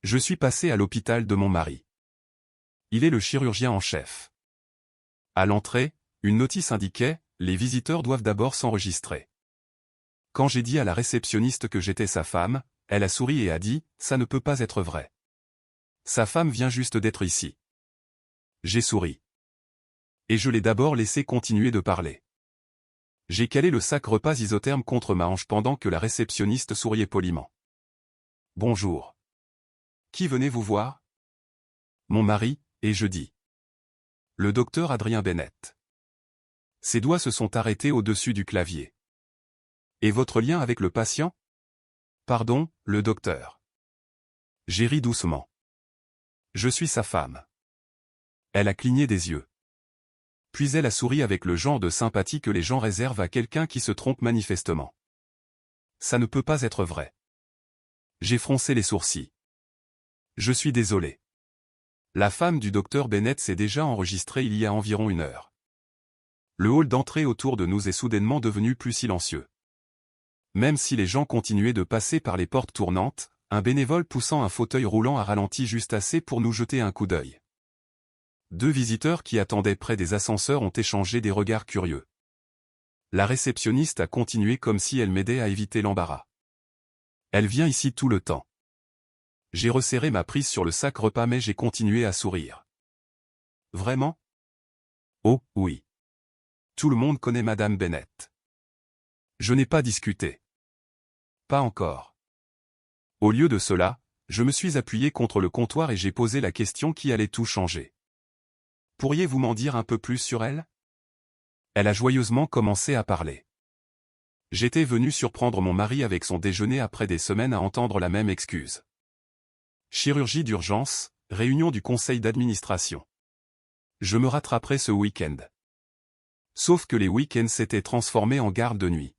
Je suis passé à l'hôpital de mon mari. Il est le chirurgien en chef. À l'entrée, une notice indiquait « Les visiteurs doivent d'abord s'enregistrer ». Quand j'ai dit à la réceptionniste que j'étais sa femme, elle a souri et a dit « Ça ne peut pas être vrai. Sa femme vient juste d'être ici. » J'ai souri. Et je l'ai d'abord laissé continuer de parler. J'ai calé le sac repas isotherme contre ma hanche pendant que la réceptionniste souriait poliment. « Bonjour. Qui venez vous voir ?» Mon mari, et je dis. Le docteur Adrien Bennett. Ses doigts se sont arrêtés au-dessus du clavier. Et votre lien avec le patient ? Pardon, le docteur. J'ai ri doucement. Je suis sa femme. Elle a cligné des yeux. Puis elle a souri avec le genre de sympathie que les gens réservent à quelqu'un qui se trompe manifestement. Ça ne peut pas être vrai. J'ai froncé les sourcils. Je suis désolé. La femme du docteur Bennett s'est déjà enregistrée il y a environ 1 heure. Le hall d'entrée autour de nous est soudainement devenu plus silencieux. Même si les gens continuaient de passer par les portes tournantes, un bénévole poussant un fauteuil roulant a ralenti juste assez pour nous jeter un coup d'œil. 2 visiteurs qui attendaient près des ascenseurs ont échangé des regards curieux. La réceptionniste a continué comme si elle m'aidait à éviter l'embarras. Elle vient ici tout le temps. J'ai resserré ma prise sur le sac repas mais j'ai continué à sourire. Vraiment ? Oh, oui. Tout le monde connaît Madame Bennett. Je n'ai pas discuté. Pas encore. Au lieu de cela, je me suis appuyé contre le comptoir et j'ai posé la question qui allait tout changer. Pourriez-vous m'en dire un peu plus sur elle ? Elle a joyeusement commencé à parler. J'étais venu surprendre mon mari avec son déjeuner après des semaines à entendre la même excuse. Chirurgie d'urgence, réunion du conseil d'administration. Je me rattraperai ce week-end. Sauf que les week-ends s'étaient transformés en garde de nuit.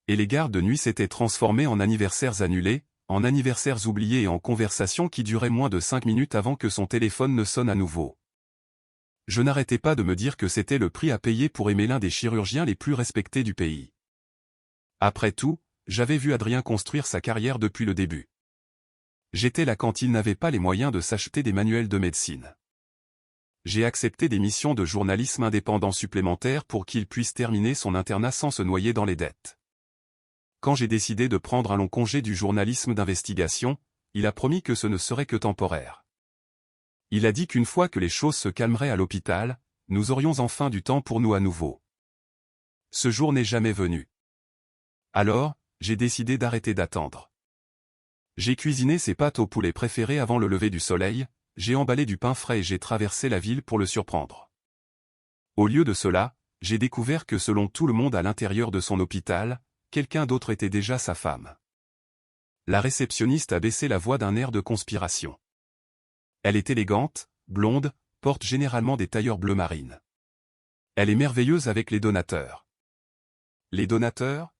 Et les gardes de nuit s'étaient transformés en anniversaires annulés, en anniversaires oubliés et en conversations qui duraient moins de 5 minutes avant que son téléphone ne sonne à nouveau. Je n'arrêtais pas de me dire que c'était le prix à payer pour aimer l'un des chirurgiens les plus respectés du pays. Après tout, j'avais vu Adrien construire sa carrière depuis le début. J'étais là quand il n'avait pas les moyens de s'acheter des manuels de médecine. J'ai accepté des missions de journalisme indépendant supplémentaires pour qu'il puisse terminer son internat sans se noyer dans les dettes. Quand j'ai décidé de prendre un long congé du journalisme d'investigation, il a promis que ce ne serait que temporaire. Il a dit qu'une fois que les choses se calmeraient à l'hôpital, nous aurions enfin du temps pour nous à nouveau. Ce jour n'est jamais venu. Alors, j'ai décidé d'arrêter d'attendre. J'ai cuisiné ses pâtes au poulet préférées avant le lever du soleil, j'ai emballé du pain frais et j'ai traversé la ville pour le surprendre. Au lieu de cela, j'ai découvert que selon tout le monde à l'intérieur de son hôpital, quelqu'un d'autre était déjà sa femme. La réceptionniste a baissé la voix d'un air de conspiration. Elle est élégante, blonde, porte généralement des tailleurs bleu marine. Elle est merveilleuse avec les donateurs. Les donateurs ?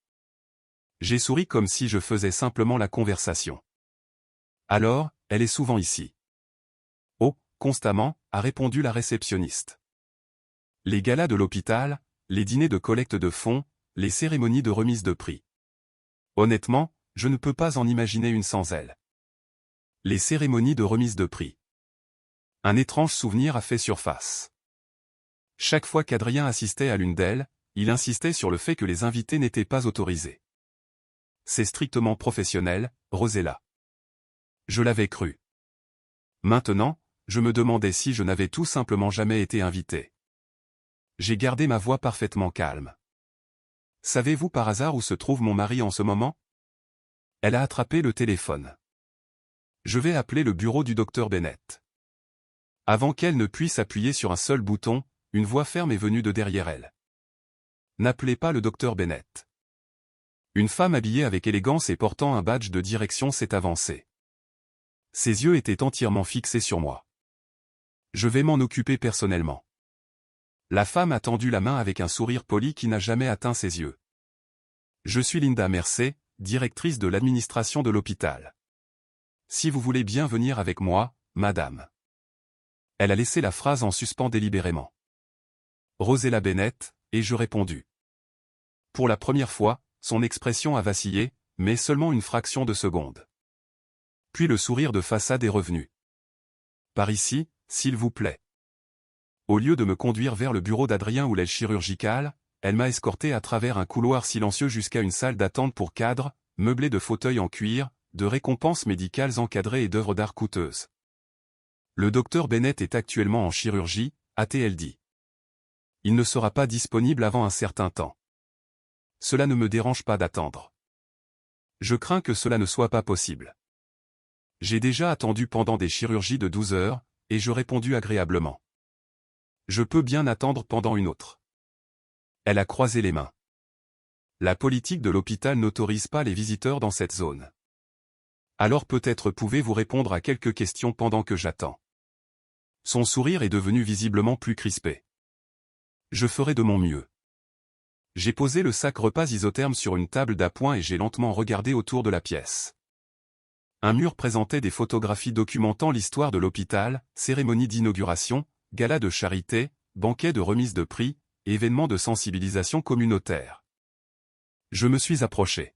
J'ai souri comme si je faisais simplement la conversation. Alors, elle est souvent ici. Oh, constamment, a répondu la réceptionniste. Les galas de l'hôpital, les dîners de collecte de fonds, les cérémonies de remise de prix. Honnêtement, je ne peux pas en imaginer une sans elle. Les cérémonies de remise de prix. Un étrange souvenir a fait surface. Chaque fois qu'Adrien assistait à l'une d'elles, il insistait sur le fait que les invités n'étaient pas autorisés. C'est strictement professionnel, Rosella. Je l'avais cru. Maintenant, je me demandais si je n'avais tout simplement jamais été invité. J'ai gardé ma voix parfaitement calme. Savez-vous par hasard où se trouve mon mari en ce moment ? Elle a attrapé le téléphone. Je vais appeler le bureau du docteur Bennett. Avant qu'elle ne puisse appuyer sur un seul bouton, une voix ferme est venue de derrière elle. N'appelez pas le docteur Bennett. Une femme habillée avec élégance et portant un badge de direction s'est avancée. Ses yeux étaient entièrement fixés sur moi. Je vais m'en occuper personnellement. La femme a tendu la main avec un sourire poli qui n'a jamais atteint ses yeux. Je suis Linda Mercé, directrice de l'administration de l'hôpital. Si vous voulez bien venir avec moi, madame. Elle a laissé la phrase en suspens délibérément. Rosella Bennett, ai-je répondu. Pour la première fois, son expression a vacillé, mais seulement une fraction de seconde. Puis le sourire de façade est revenu. Par ici, s'il vous plaît. Au lieu de me conduire vers le bureau d'Adrien ou l'aile chirurgicale, elle m'a escorté à travers un couloir silencieux jusqu'à une salle d'attente pour cadres, meublée de fauteuils en cuir, de récompenses médicales encadrées et d'œuvres d'art coûteuses. Le docteur Bennett est actuellement en chirurgie, a-t-elle dit. Il ne sera pas disponible avant un certain temps. Cela ne me dérange pas d'attendre. Je crains que cela ne soit pas possible. J'ai déjà attendu pendant des chirurgies de 12 heures, et je répondu agréablement. Je peux bien attendre pendant une autre. Elle a croisé les mains. La politique de l'hôpital n'autorise pas les visiteurs dans cette zone. Alors peut-être pouvez-vous répondre à quelques questions pendant que j'attends. Son sourire est devenu visiblement plus crispé. Je ferai de mon mieux. J'ai posé le sac repas isotherme sur une table d'appoint et j'ai lentement regardé autour de la pièce. Un mur présentait des photographies documentant l'histoire de l'hôpital, cérémonie d'inauguration, gala de charité, banquet de remise de prix, événements de sensibilisation communautaire. Je me suis approché.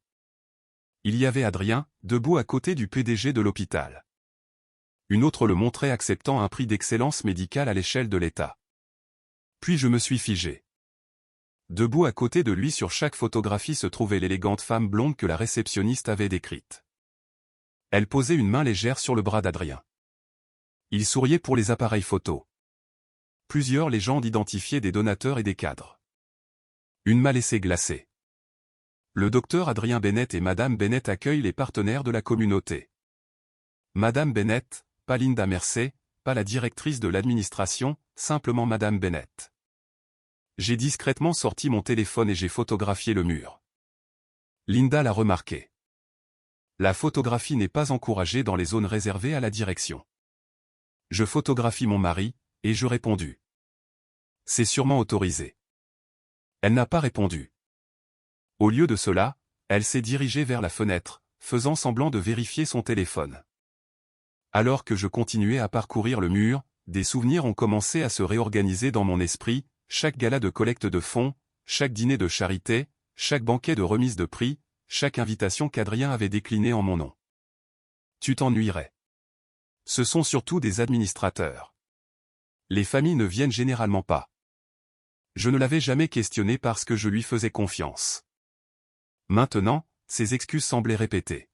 Il y avait Adrien, debout à côté du PDG de l'hôpital. Une autre le montrait acceptant un prix d'excellence médicale à l'échelle de l'État. Puis je me suis figé. Debout à côté de lui sur chaque photographie se trouvait l'élégante femme blonde que la réceptionniste avait décrite. Elle posait une main légère sur le bras d'Adrien. Il souriait pour les appareils photo. Plusieurs légendes identifiaient des donateurs et des cadres. Une m'a laissé glacé. Le docteur Adrien Bennett et Madame Bennett accueillent les partenaires de la communauté. Madame Bennett, pas Linda Mercé, pas la directrice de l'administration, simplement Madame Bennett. J'ai discrètement sorti mon téléphone et j'ai photographié le mur. Linda l'a remarqué. La photographie n'est pas encouragée dans les zones réservées à la direction. Je photographie mon mari, et je répondu. C'est sûrement autorisé. Elle n'a pas répondu. Au lieu de cela, elle s'est dirigée vers la fenêtre, faisant semblant de vérifier son téléphone. Alors que je continuais à parcourir le mur, des souvenirs ont commencé à se réorganiser dans mon esprit, chaque gala de collecte de fonds, chaque dîner de charité, chaque banquet de remise de prix, chaque invitation qu'Adrien avait déclinée en mon nom. Tu t'ennuierais. Ce sont surtout des administrateurs. Les familles ne viennent généralement pas. Je ne l'avais jamais questionné parce que je lui faisais confiance. Maintenant, ses excuses semblaient répétées.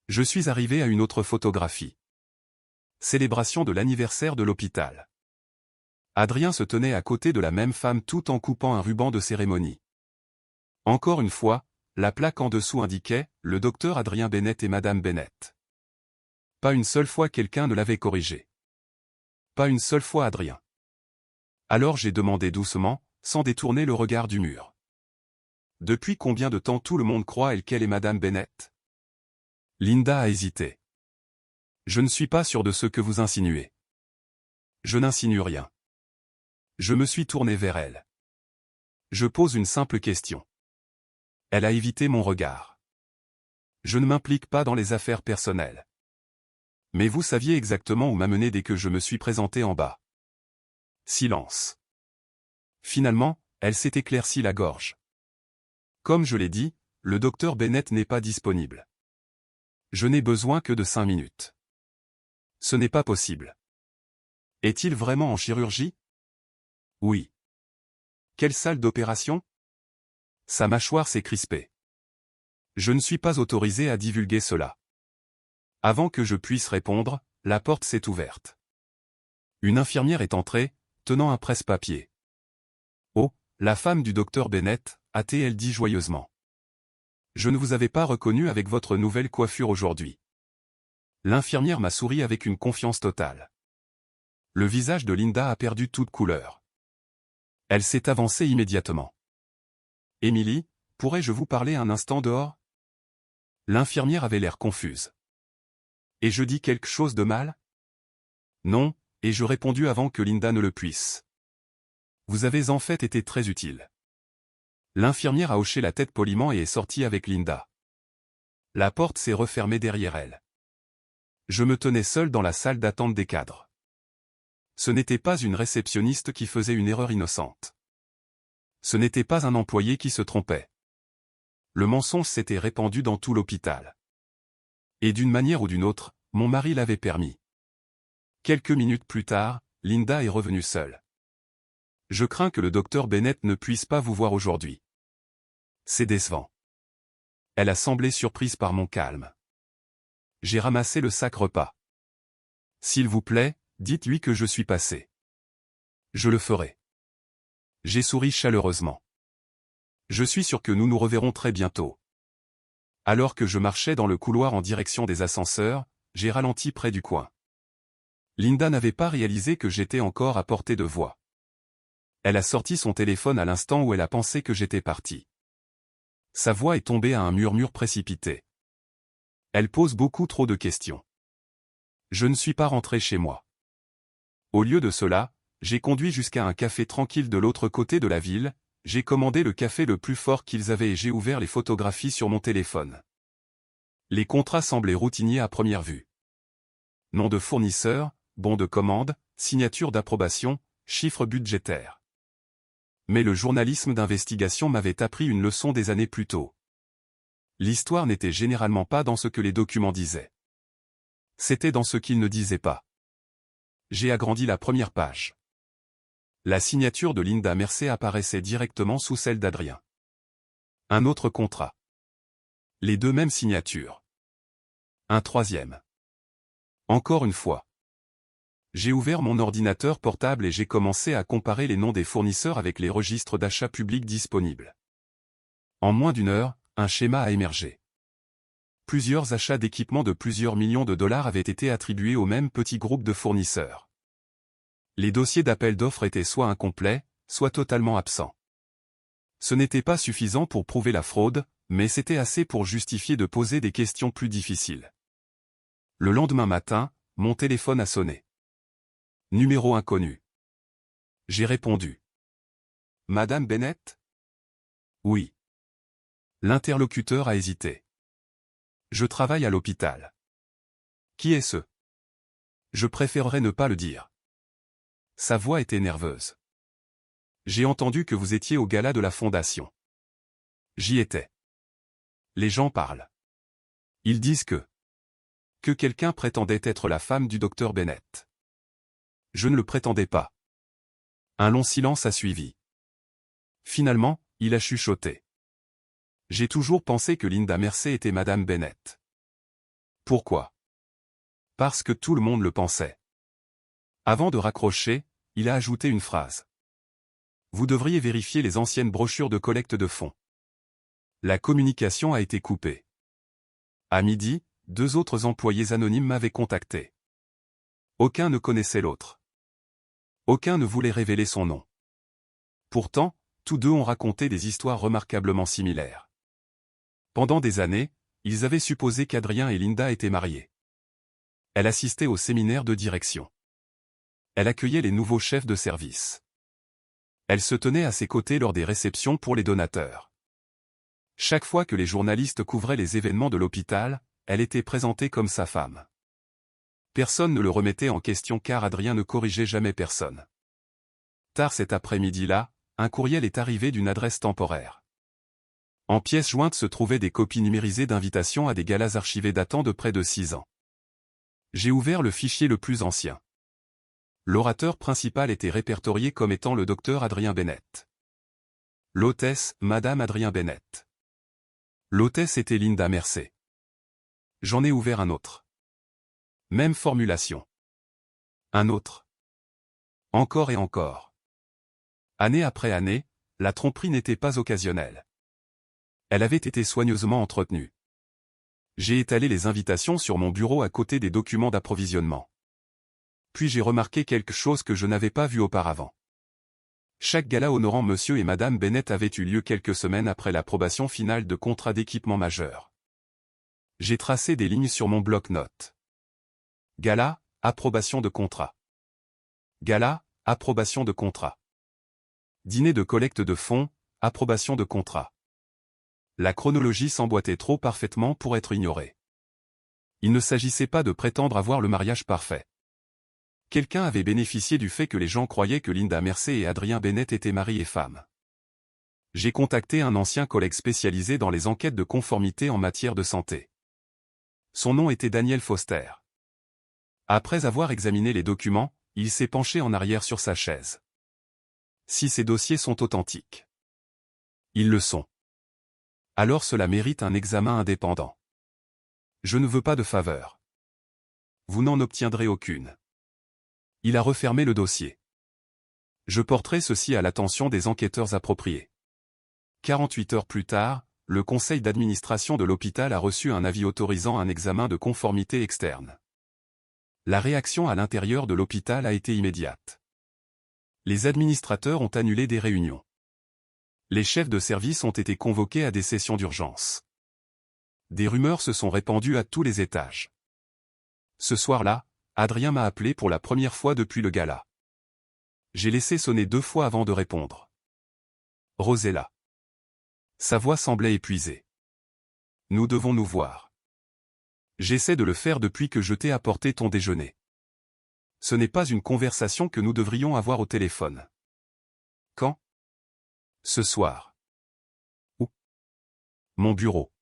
Je suis arrivé à une autre photographie. Célébration de l'anniversaire de l'hôpital. Adrien se tenait à côté de la même femme tout en coupant un ruban de cérémonie. Encore une fois, la plaque en dessous indiquait « Le docteur Adrien Bennett et Madame Bennett ». Pas une seule fois quelqu'un ne l'avait corrigé. Pas une seule fois Adrien. Alors j'ai demandé doucement, sans détourner le regard du mur. Depuis combien de temps tout le monde croit qu'elle est Madame Bennett? Linda a hésité. Je ne suis pas sûr de ce que vous insinuez. Je n'insinue rien. Je me suis tourné vers elle. Je pose une simple question. Elle a évité mon regard. Je ne m'implique pas dans les affaires personnelles. Mais vous saviez exactement où m'amener dès que je me suis présenté en bas. Silence. Finalement, elle s'est éclaircie la gorge. Comme je l'ai dit, le docteur Bennett n'est pas disponible. Je n'ai besoin que de 5 minutes. Ce n'est pas possible. Est-il vraiment en chirurgie? Oui. Quelle salle d'opération? Sa mâchoire s'est crispée. Je ne suis pas autorisé à divulguer cela. Avant que je puisse répondre, la porte s'est ouverte. Une infirmière est entrée, tenant un presse-papier. Oh, la femme du docteur Bennett, a-t-elle dit joyeusement. Je ne vous avais pas reconnu avec votre nouvelle coiffure aujourd'hui. L'infirmière m'a souri avec une confiance totale. Le visage de Linda a perdu toute couleur. Elle s'est avancée immédiatement. Émilie, pourrais-je vous parler un instant dehors? L'infirmière avait l'air confuse. Et je dis quelque chose de mal? Non, et je répondu avant que Linda ne le puisse. Vous avez en fait été très utile. L'infirmière a hoché la tête poliment et est sortie avec Linda. La porte s'est refermée derrière elle. Je me tenais seul dans la salle d'attente des cadres. Ce n'était pas une réceptionniste qui faisait une erreur innocente. Ce n'était pas un employé qui se trompait. Le mensonge s'était répandu dans tout l'hôpital. Et d'une manière ou d'une autre, mon mari l'avait permis. Quelques minutes plus tard, Linda est revenue seule. Je crains que le docteur Bennett ne puisse pas vous voir aujourd'hui. C'est décevant. Elle a semblé surprise par mon calme. J'ai ramassé le sac repas. S'il vous plaît, dites-lui que je suis passé. Je le ferai. J'ai souri chaleureusement. Je suis sûr que nous nous reverrons très bientôt. Alors que je marchais dans le couloir en direction des ascenseurs, j'ai ralenti près du coin. Linda n'avait pas réalisé que j'étais encore à portée de voix. Elle a sorti son téléphone à l'instant où elle a pensé que j'étais parti. Sa voix est tombée à un murmure précipité. Elle pose beaucoup trop de questions. Je ne suis pas rentré chez moi. Au lieu de cela, j'ai conduit jusqu'à un café tranquille de l'autre côté de la ville, j'ai commandé le café le plus fort qu'ils avaient et j'ai ouvert les photographies sur mon téléphone. Les contrats semblaient routiniers à première vue. Nom de fournisseur, bon de commande, signature d'approbation, chiffre budgétaire. Mais le journalisme d'investigation m'avait appris une leçon des années plus tôt. L'histoire n'était généralement pas dans ce que les documents disaient. C'était dans ce qu'ils ne disaient pas. J'ai agrandi la première page. La signature de Linda Mercer apparaissait directement sous celle d'Adrien. Un autre contrat. Les deux mêmes signatures. Un troisième. Encore une fois. J'ai ouvert mon ordinateur portable et j'ai commencé à comparer les noms des fournisseurs avec les registres d'achat publics disponibles. En moins d'une heure, un schéma a émergé. Plusieurs achats d'équipements de plusieurs millions de dollars avaient été attribués au même petit groupe de fournisseurs. Les dossiers d'appel d'offres étaient soit incomplets, soit totalement absents. Ce n'était pas suffisant pour prouver la fraude, mais c'était assez pour justifier de poser des questions plus difficiles. Le lendemain matin, mon téléphone a sonné. Numéro inconnu. J'ai répondu. Madame Bennett? Oui. L'interlocuteur a hésité. Je travaille à l'hôpital. Qui est-ce? Je préférerais ne pas le dire. Sa voix était nerveuse. J'ai entendu que vous étiez au gala de la fondation. J'y étais. Les gens parlent. Ils disent que quelqu'un prétendait être la femme du docteur Bennett. Je ne le prétendais pas. Un long silence a suivi. Finalement, il a chuchoté. J'ai toujours pensé que Linda Mercer était Madame Bennett. Pourquoi? Parce que tout le monde le pensait. Avant de raccrocher, il a ajouté une phrase. Vous devriez vérifier les anciennes brochures de collecte de fonds. La communication a été coupée. À midi, deux autres employés anonymes m'avaient contacté. Aucun ne connaissait l'autre. Aucun ne voulait révéler son nom. Pourtant, tous deux ont raconté des histoires remarquablement similaires. Pendant des années, ils avaient supposé qu'Adrien et Linda étaient mariés. Elle assistait au séminaire de direction. Elle accueillait les nouveaux chefs de service. Elle se tenait à ses côtés lors des réceptions pour les donateurs. Chaque fois que les journalistes couvraient les événements de l'hôpital, elle était présentée comme sa femme. Personne ne le remettait en question car Adrien ne corrigeait jamais personne. Tard cet après-midi-là, un courriel est arrivé d'une adresse temporaire. En pièces jointes se trouvaient des copies numérisées d'invitations à des galas archivés datant de près de 6 ans. J'ai ouvert le fichier le plus ancien. L'orateur principal était répertorié comme étant le docteur Adrien Bennett. L'hôtesse, Madame Adrien Bennett. L'hôtesse était Linda Mercer. J'en ai ouvert un autre. Même formulation. Un autre. Encore et encore. Année après année, la tromperie n'était pas occasionnelle. Elle avait été soigneusement entretenue. J'ai étalé les invitations sur mon bureau à côté des documents d'approvisionnement. Puis j'ai remarqué quelque chose que je n'avais pas vu auparavant. Chaque gala honorant Monsieur et Madame Bennett avait eu lieu quelques semaines après l'approbation finale de contrats d'équipement majeurs. J'ai tracé des lignes sur mon bloc-notes. Gala, approbation de contrat. Gala, approbation de contrat. Dîner de collecte de fonds, approbation de contrat. La chronologie s'emboîtait trop parfaitement pour être ignorée. Il ne s'agissait pas de prétendre avoir le mariage parfait. Quelqu'un avait bénéficié du fait que les gens croyaient que Linda Mercer et Adrien Bennett étaient mari et femme. J'ai contacté un ancien collègue spécialisé dans les enquêtes de conformité en matière de santé. Son nom était Daniel Foster. Après avoir examiné les documents, il s'est penché en arrière sur sa chaise. Si ces dossiers sont authentiques. Ils le sont. Alors cela mérite un examen indépendant. Je ne veux pas de faveur. Vous n'en obtiendrez aucune. Il a refermé le dossier. Je porterai ceci à l'attention des enquêteurs appropriés. 48 heures plus tard, le conseil d'administration de l'hôpital a reçu un avis autorisant un examen de conformité externe. La réaction à l'intérieur de l'hôpital a été immédiate. Les administrateurs ont annulé des réunions. Les chefs de service ont été convoqués à des sessions d'urgence. Des rumeurs se sont répandues à tous les étages. Ce soir-là, Adrien m'a appelé pour la première fois depuis le gala. J'ai laissé sonner 2 fois avant de répondre. Rosella. Sa voix semblait épuisée. Nous devons nous voir. J'essaie de le faire depuis que je t'ai apporté ton déjeuner. Ce n'est pas une conversation que nous devrions avoir au téléphone. Quand? Ce soir. Où? Mon bureau.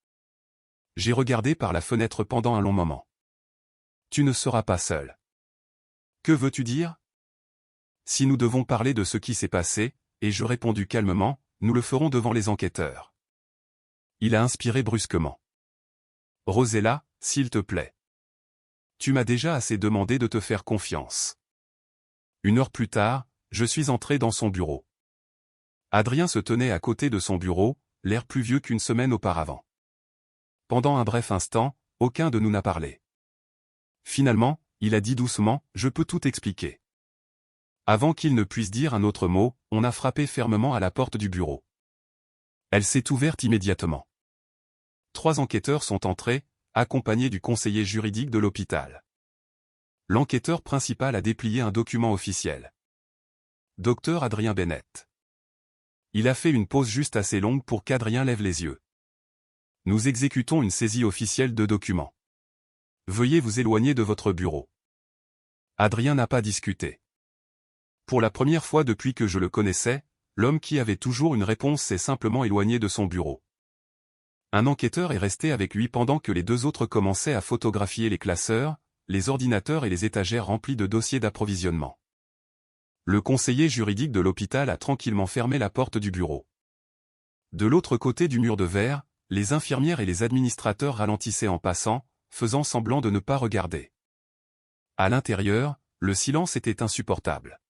J'ai regardé par la fenêtre pendant un long moment. Tu ne seras pas seul. Que veux-tu dire? Si nous devons parler de ce qui s'est passé, et je répondu calmement, nous le ferons devant les enquêteurs. Il a inspiré brusquement. Rosella, s'il te plaît. Tu m'as déjà assez demandé de te faire confiance. 1 heure plus tard, je suis entré dans son bureau. Adrien se tenait à côté de son bureau, l'air plus vieux qu'une semaine auparavant. Pendant un bref instant, aucun de nous n'a parlé. Finalement, il a dit doucement, « Je peux tout expliquer. » Avant qu'il ne puisse dire un autre mot, on a frappé fermement à la porte du bureau. Elle s'est ouverte immédiatement. 3 enquêteurs sont entrés, accompagnés du conseiller juridique de l'hôpital. L'enquêteur principal a déplié un document officiel. Docteur Adrien Bennett. Il a fait une pause juste assez longue pour qu'Adrien lève les yeux. Nous exécutons une saisie officielle de documents. Veuillez vous éloigner de votre bureau. Adrien n'a pas discuté. Pour la première fois depuis que je le connaissais, l'homme qui avait toujours une réponse s'est simplement éloigné de son bureau. Un enquêteur est resté avec lui pendant que les 2 autres commençaient à photographier les classeurs, les ordinateurs et les étagères remplies de dossiers d'approvisionnement. Le conseiller juridique de l'hôpital a tranquillement fermé la porte du bureau. De l'autre côté du mur de verre, les infirmières et les administrateurs ralentissaient en passant, faisant semblant de ne pas regarder. À l'intérieur, le silence était insupportable.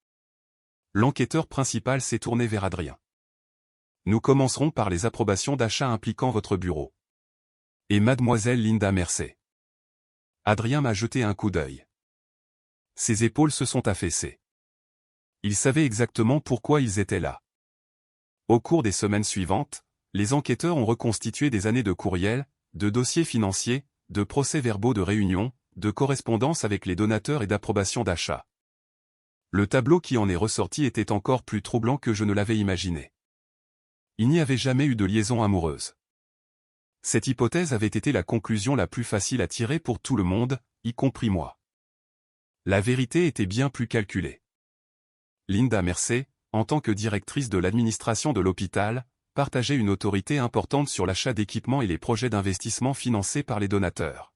L'enquêteur principal s'est tourné vers Adrien. Nous commencerons par les approbations d'achats impliquant votre bureau. Et mademoiselle Linda Mercer. Adrien m'a jeté un coup d'œil. Ses épaules se sont affaissées. Il savait exactement pourquoi ils étaient là. Au cours des semaines suivantes, les enquêteurs ont reconstitué des années de courriels, de dossiers financiers, de procès-verbaux de réunions, de correspondances avec les donateurs et d'approbation d'achat. Le tableau qui en est ressorti était encore plus troublant que je ne l'avais imaginé. Il n'y avait jamais eu de liaison amoureuse. Cette hypothèse avait été la conclusion la plus facile à tirer pour tout le monde, y compris moi. La vérité était bien plus calculée. Linda Mercer, en tant que directrice de l'administration de l'hôpital, partageait une autorité importante sur l'achat d'équipements et les projets d'investissement financés par les donateurs.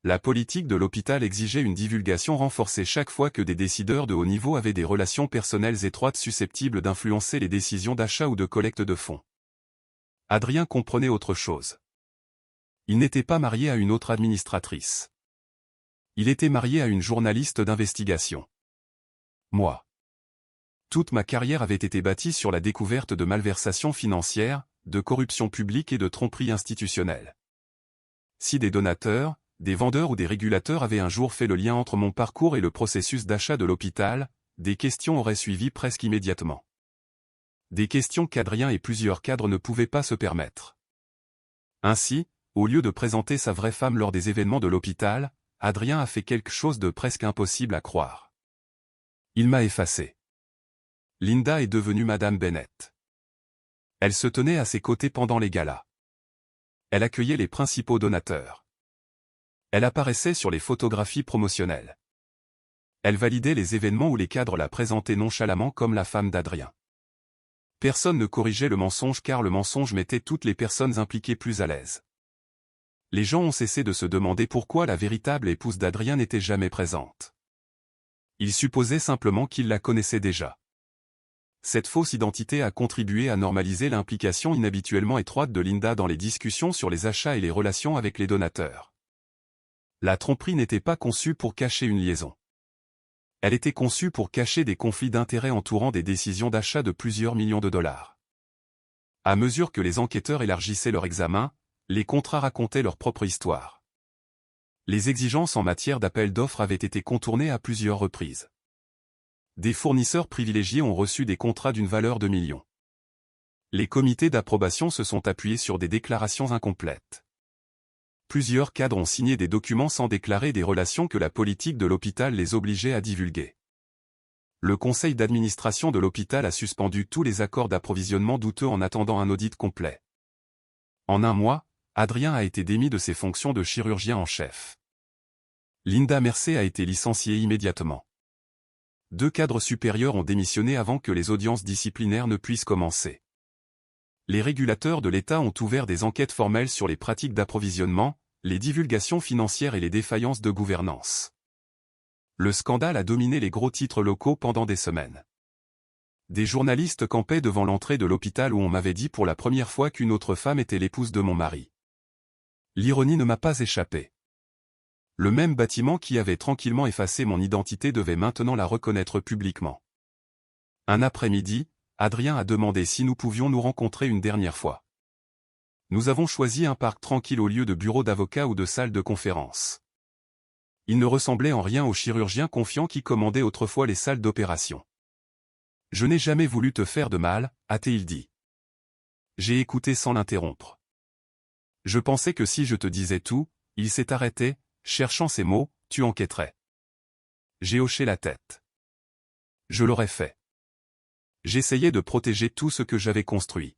La politique de l'hôpital exigeait une divulgation renforcée chaque fois que des décideurs de haut niveau avaient des relations personnelles étroites susceptibles d'influencer les décisions d'achat ou de collecte de fonds. Adrien comprenait autre chose. Il n'était pas marié à une autre administratrice. Il était marié à une journaliste d'investigation. Moi. Toute ma carrière avait été bâtie sur la découverte de malversations financières, de corruption publique et de tromperie institutionnelle. Si des donateurs, des vendeurs ou des régulateurs avaient un jour fait le lien entre mon parcours et le processus d'achat de l'hôpital, des questions auraient suivi presque immédiatement. Des questions qu'Adrien et plusieurs cadres ne pouvaient pas se permettre. Ainsi, au lieu de présenter sa vraie femme lors des événements de l'hôpital, Adrien a fait quelque chose de presque impossible à croire. Il m'a effacé. Linda est devenue Madame Bennett. Elle se tenait à ses côtés pendant les galas. Elle accueillait les principaux donateurs. Elle apparaissait sur les photographies promotionnelles. Elle validait les événements où les cadres la présentaient nonchalamment comme la femme d'Adrien. Personne ne corrigeait le mensonge car le mensonge mettait toutes les personnes impliquées plus à l'aise. Les gens ont cessé de se demander pourquoi la véritable épouse d'Adrien n'était jamais présente. Ils supposaient simplement qu'ils la connaissaient déjà. Cette fausse identité a contribué à normaliser l'implication inhabituellement étroite de Linda dans les discussions sur les achats et les relations avec les donateurs. La tromperie n'était pas conçue pour cacher une liaison. Elle était conçue pour cacher des conflits d'intérêts entourant des décisions d'achat de plusieurs millions de dollars. À mesure que les enquêteurs élargissaient leur examen, les contrats racontaient leur propre histoire. Les exigences en matière d'appel d'offres avaient été contournées à plusieurs reprises. Des fournisseurs privilégiés ont reçu des contrats d'une valeur de millions. Les comités d'approbation se sont appuyés sur des déclarations incomplètes. Plusieurs cadres ont signé des documents sans déclarer des relations que la politique de l'hôpital les obligeait à divulguer. Le conseil d'administration de l'hôpital a suspendu tous les accords d'approvisionnement douteux en attendant un audit complet. En un mois, Adrien a été démis de ses fonctions de chirurgien en chef. Linda Mercer a été licenciée immédiatement. 2 cadres supérieurs ont démissionné avant que les audiences disciplinaires ne puissent commencer. Les régulateurs de l'État ont ouvert des enquêtes formelles sur les pratiques d'approvisionnement, les divulgations financières et les défaillances de gouvernance. Le scandale a dominé les gros titres locaux pendant des semaines. Des journalistes campaient devant l'entrée de l'hôpital où on m'avait dit pour la première fois qu'une autre femme était l'épouse de mon mari. L'ironie ne m'a pas échappé. Le même bâtiment qui avait tranquillement effacé mon identité devait maintenant la reconnaître publiquement. Un après-midi, Adrien a demandé si nous pouvions nous rencontrer une dernière fois. Nous avons choisi un parc tranquille au lieu de bureau d'avocat ou de salle de conférence. Il ne ressemblait en rien au chirurgien confiant qui commandait autrefois les salles d'opération. « Je n'ai jamais voulu te faire de mal », a-t-il dit. J'ai écouté sans l'interrompre. Je pensais que si je te disais tout, il s'est arrêté, cherchant ces mots, tu enquêterais. J'ai hoché la tête. Je l'aurais fait. J'essayais de protéger tout ce que j'avais construit.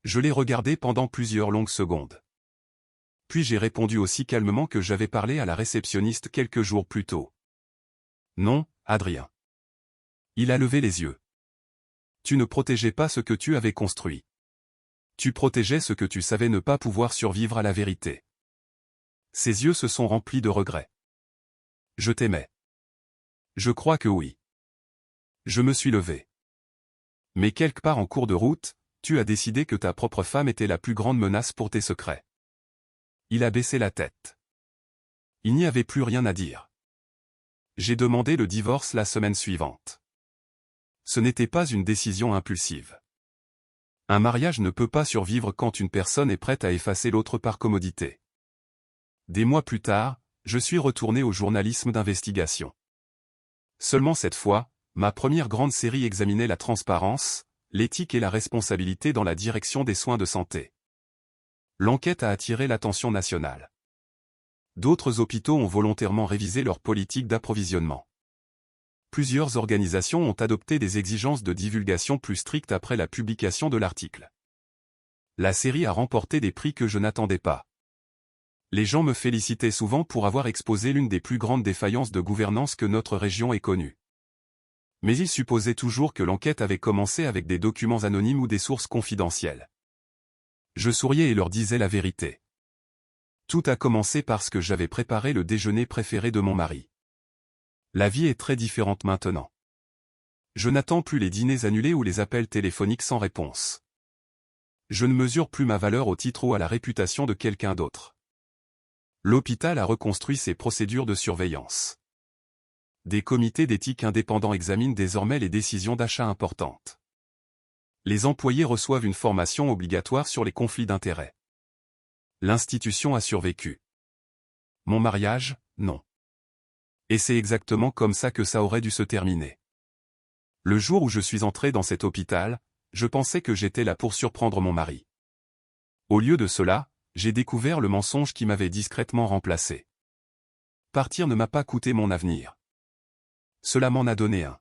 Je l'ai regardé pendant plusieurs longues secondes. Puis j'ai répondu aussi calmement que j'avais parlé à la réceptionniste quelques jours plus tôt. Non, Adrien. Il a levé les yeux. Tu ne protégeais pas ce que tu avais construit. Tu protégeais ce que tu savais ne pas pouvoir survivre à la vérité. Ses yeux se sont remplis de regrets. Je t'aimais. Je crois que oui. Je me suis levé. Mais quelque part en cours de route, tu as décidé que ta propre femme était la plus grande menace pour tes secrets. Il a baissé la tête. Il n'y avait plus rien à dire. J'ai demandé le divorce la semaine suivante. Ce n'était pas une décision impulsive. Un mariage ne peut pas survivre quand une personne est prête à effacer l'autre par commodité. Des mois plus tard, je suis retourné au journalisme d'investigation. Seulement cette fois, ma première grande série examinait la transparence, l'éthique et la responsabilité dans la direction des soins de santé. L'enquête a attiré l'attention nationale. D'autres hôpitaux ont volontairement révisé leur politique d'approvisionnement. Plusieurs organisations ont adopté des exigences de divulgation plus strictes après la publication de l'article. La série a remporté des prix que je n'attendais pas. Les gens me félicitaient souvent pour avoir exposé l'une des plus grandes défaillances de gouvernance que notre région ait connue. Mais ils supposaient toujours que l'enquête avait commencé avec des documents anonymes ou des sources confidentielles. Je souriais et leur disais la vérité. Tout a commencé parce que j'avais préparé le déjeuner préféré de mon mari. La vie est très différente maintenant. Je n'attends plus les dîners annulés ou les appels téléphoniques sans réponse. Je ne mesure plus ma valeur au titre ou à la réputation de quelqu'un d'autre. L'hôpital a reconstruit ses procédures de surveillance. Des comités d'éthique indépendants examinent désormais les décisions d'achat importantes. Les employés reçoivent une formation obligatoire sur les conflits d'intérêts. L'institution a survécu. Mon mariage, non. Et c'est exactement comme ça que ça aurait dû se terminer. Le jour où je suis entré dans cet hôpital, je pensais que j'étais là pour surprendre mon mari. Au lieu de cela, j'ai découvert le mensonge qui m'avait discrètement remplacé. Partir ne m'a pas coûté mon avenir. Cela m'en a donné un.